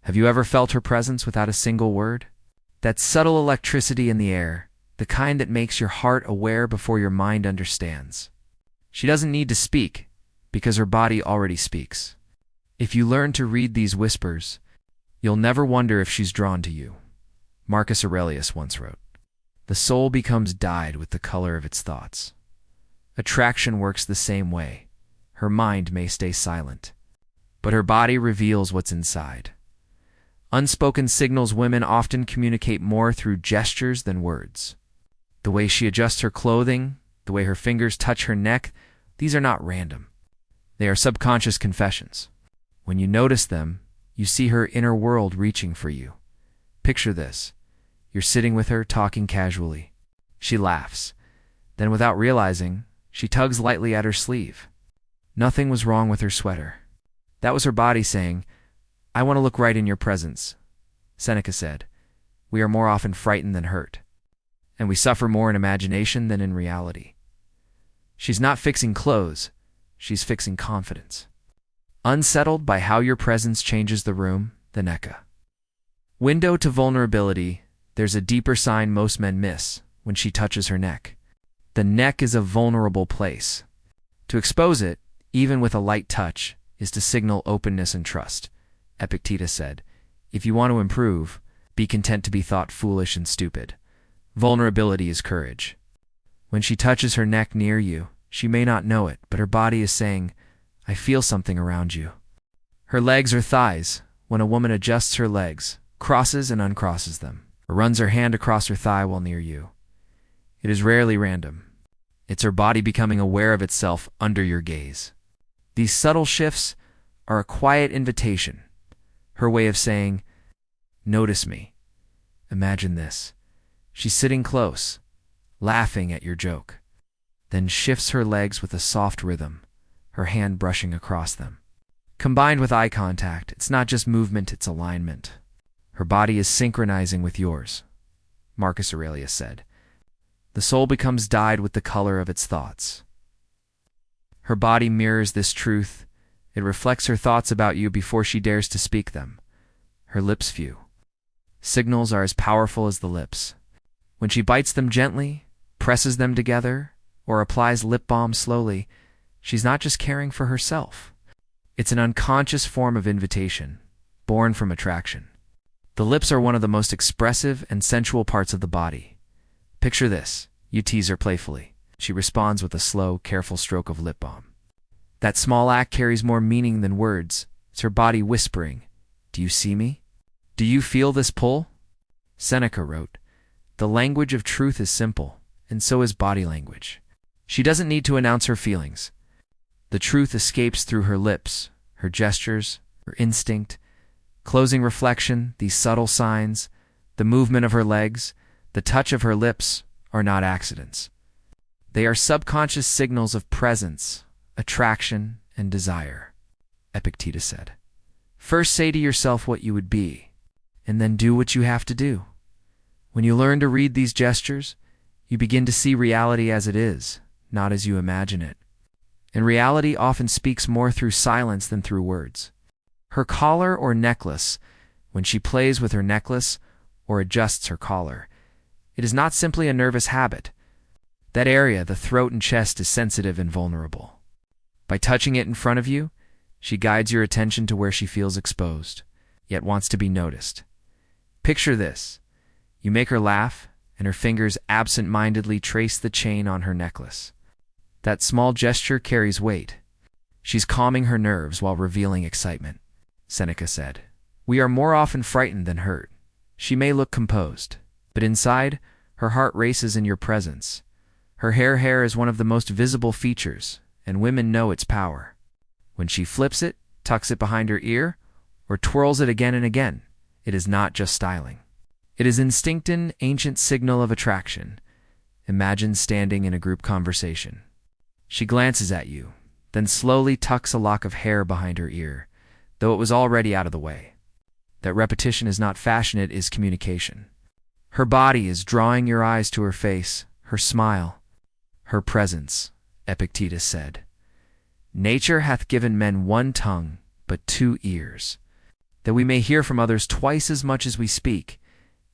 Have you ever felt her presence without a single word? That subtle electricity in the air, the kind that makes your heart aware before your mind understands. She doesn't need to speak, because her body already speaks. If you learn to read these whispers, you'll never wonder if she's drawn to you. Marcus Aurelius once wrote, "The soul becomes dyed with the color of its thoughts." Attraction works the same way. Her mind may stay silent, but her body reveals what's inside. Unspoken signals women often communicate more through gestures than words. The way she adjusts her clothing, the way her fingers touch her neck, these are not random. They are subconscious confessions. When you notice them, you see her inner world reaching for you. Picture this. You're sitting with her, talking casually. She laughs. Then, without realizing, she tugs lightly at her sleeve. Nothing was wrong with her sweater. That was her body saying, "I want to look right in your presence." Seneca said, "We are more often frightened than hurt, and we suffer more in imagination than in reality." She's not fixing clothes, she's fixing confidence. Unsettled by how your presence changes the room, the NECA. Window to vulnerability, there's a deeper sign most men miss when she touches her neck. The neck is a vulnerable place. To expose it, even with a light touch, is to signal openness and trust. Epictetus said, "If you want to improve, be content to be thought foolish and stupid." Vulnerability is courage. When she touches her neck near you, she may not know it, but her body is saying, "I feel something around you." Her legs or thighs, when a woman adjusts her legs, crosses and uncrosses them, or runs her hand across her thigh while near you. It is rarely random. It's her body becoming aware of itself under your gaze. These subtle shifts are a quiet invitation, her way of saying, "Notice me." Imagine this. She's sitting close, laughing at your joke, then shifts her legs with a soft rhythm, her hand brushing across them. Combined with eye contact, it's not just movement, it's alignment. Her body is synchronizing with yours. Marcus Aurelius said, "The soul becomes dyed with the color of its thoughts." Her body mirrors this truth. It reflects her thoughts about you before she dares to speak them. Her lips few. Signals are as powerful as the lips. When she bites them gently, presses them together, or applies lip balm slowly, she's not just caring for herself. It's an unconscious form of invitation, born from attraction. The lips are one of the most expressive and sensual parts of the body. Picture this. You tease her playfully. She responds with a slow, careful stroke of lip balm. That small act carries more meaning than words. It's her body whispering, "Do you see me? Do you feel this pull?" Seneca wrote, "The language of truth is simple, and so is body language." She doesn't need to announce her feelings. The truth escapes through her lips, her gestures, her instinct, closing reflection, these subtle signs, the movement of her legs, the touch of her lips are not accidents. They are subconscious signals of presence, attraction, and desire, Epictetus said. First say to yourself what you would be, and then do what you have to do. When you learn to read these gestures, you begin to see reality as it is, not as you imagine it. And reality often speaks more through silence than through words. Her collar or necklace, when she plays with her necklace or adjusts her collar, it is not simply a nervous habit. That area, the throat and chest, is sensitive and vulnerable. By touching it in front of you, she guides your attention to where she feels exposed, yet wants to be noticed. Picture this. You make her laugh, and her fingers absent-mindedly trace the chain on her necklace. That small gesture carries weight. She's calming her nerves while revealing excitement. Seneca said, "We are more often frightened than hurt." She may look composed, but inside, her heart races in your presence. Her hair is one of the most visible features, and women know its power. When she flips it, tucks it behind her ear, or twirls it again and again, it is not just styling. It is instinctive, ancient signal of attraction. Imagine standing in a group conversation. She glances at you, then slowly tucks a lock of hair behind her ear, though it was already out of the way. That repetition is not fashion, it is communication. Her body is drawing your eyes to her face, her smile, her presence, Epictetus said. Nature hath given men one tongue, but two ears. that we may hear from others twice as much as we speak.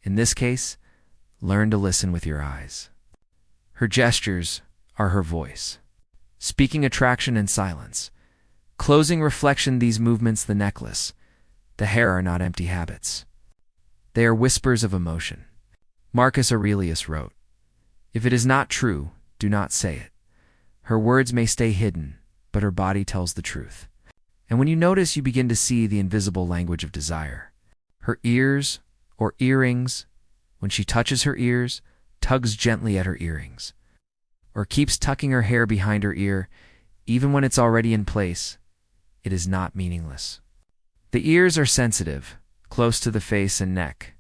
In this case, learn to listen with your eyes. Her gestures are her voice. Speaking attraction and silence. Closing reflection, these movements, the necklace, the hair are not empty habits. They are whispers of emotion. Marcus Aurelius wrote, "If it is not true, do not say it. Her words may stay hidden, but her body tells the truth." And when you notice, you begin to see the invisible language of desire. Her ears or earrings, when she touches her ears, tugs gently at her earrings, or keeps tucking her hair behind her ear, even when it's already in place, it is not meaningless. The ears are sensitive, close to the face and neck.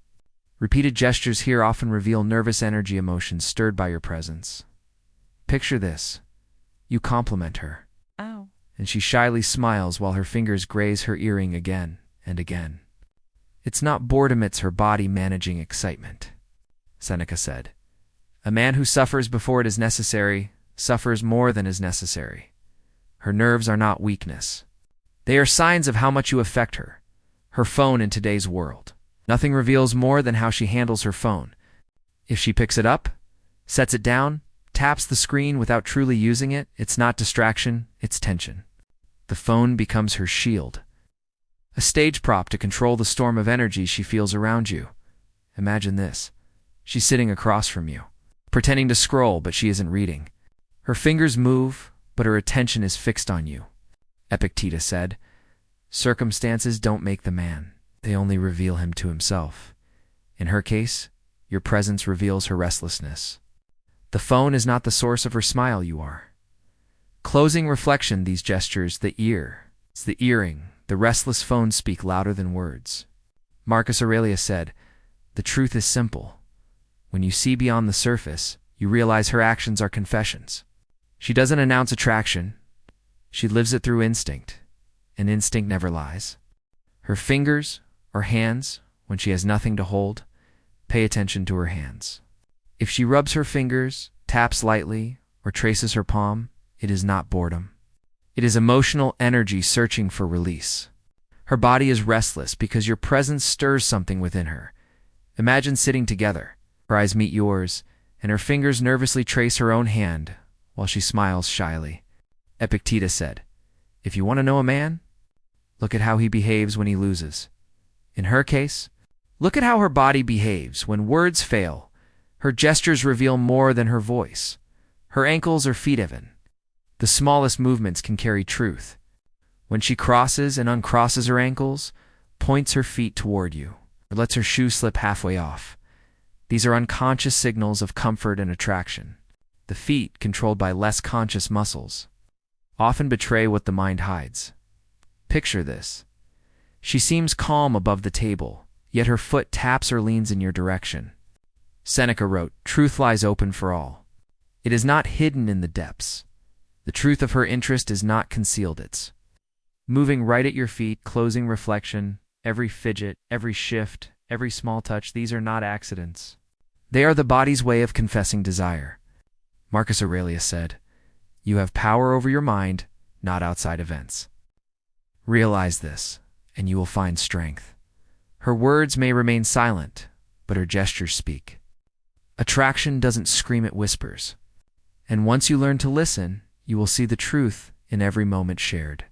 Repeated gestures here often reveal nervous energy, emotions stirred by your presence. Picture this. You compliment her. Oh. And she shyly smiles while her fingers graze her earring again and again. It's not boredom, it's her body managing excitement. Seneca said, "A man who suffers before it is necessary suffers more than is necessary." Her nerves are not weakness. They are signs of how much you affect her. Her phone in today's world. Nothing reveals more than how she handles her phone. If she picks it up, sets it down, taps the screen without truly using it, it's not distraction, it's tension. The phone becomes her shield. A stage prop to control the storm of energy she feels around you. Imagine this. She's sitting across from you, pretending to scroll, but she isn't reading. Her fingers move, but her attention is fixed on you. Epictetus said, "Circumstances don't make the man. They only reveal him to himself." In her case, your presence reveals her restlessness. The phone is not the source of her smile, you are. Closing reflection, these gestures, the ear, it's the earring, the restless phone speak louder than words. Marcus Aurelius said, "The truth is simple. When you see beyond the surface, you realize her actions are confessions." She doesn't announce attraction. She lives it through instinct, and instinct never lies. Her fingers or hands, when she has nothing to hold, pay attention to her hands. If she rubs her fingers, taps lightly, or traces her palm, it is not boredom. It is emotional energy searching for release. Her body is restless because your presence stirs something within her. Imagine sitting together. Her eyes meet yours, and her fingers nervously trace her own hand while she smiles shyly. Epictetus said, "If you want to know a man, look at how he behaves when he loses." In her case, look at how her body behaves when words fail. Her gestures reveal more than her voice. Her ankles or feet even. The smallest movements can carry truth. When she crosses and uncrosses her ankles, points her feet toward you, or lets her shoe slip halfway off. These are unconscious signals of comfort and attraction. The feet, controlled by less conscious muscles, often betray what the mind hides. Picture this. She seems calm above the table, yet her foot taps or leans in your direction. Seneca wrote, "Truth lies open for all." It is not hidden in the depths. The truth of her interest is not concealed. It's moving right at your feet, closing reflection, every fidget, every shift, every small touch. These are not accidents. They are the body's way of confessing desire. Marcus Aurelius said, "You have power over your mind, not outside events." Realize this, and you will find strength. Her words may remain silent, but her gestures speak. Attraction doesn't scream, it whispers. And once you learn to listen, you will see the truth in every moment shared.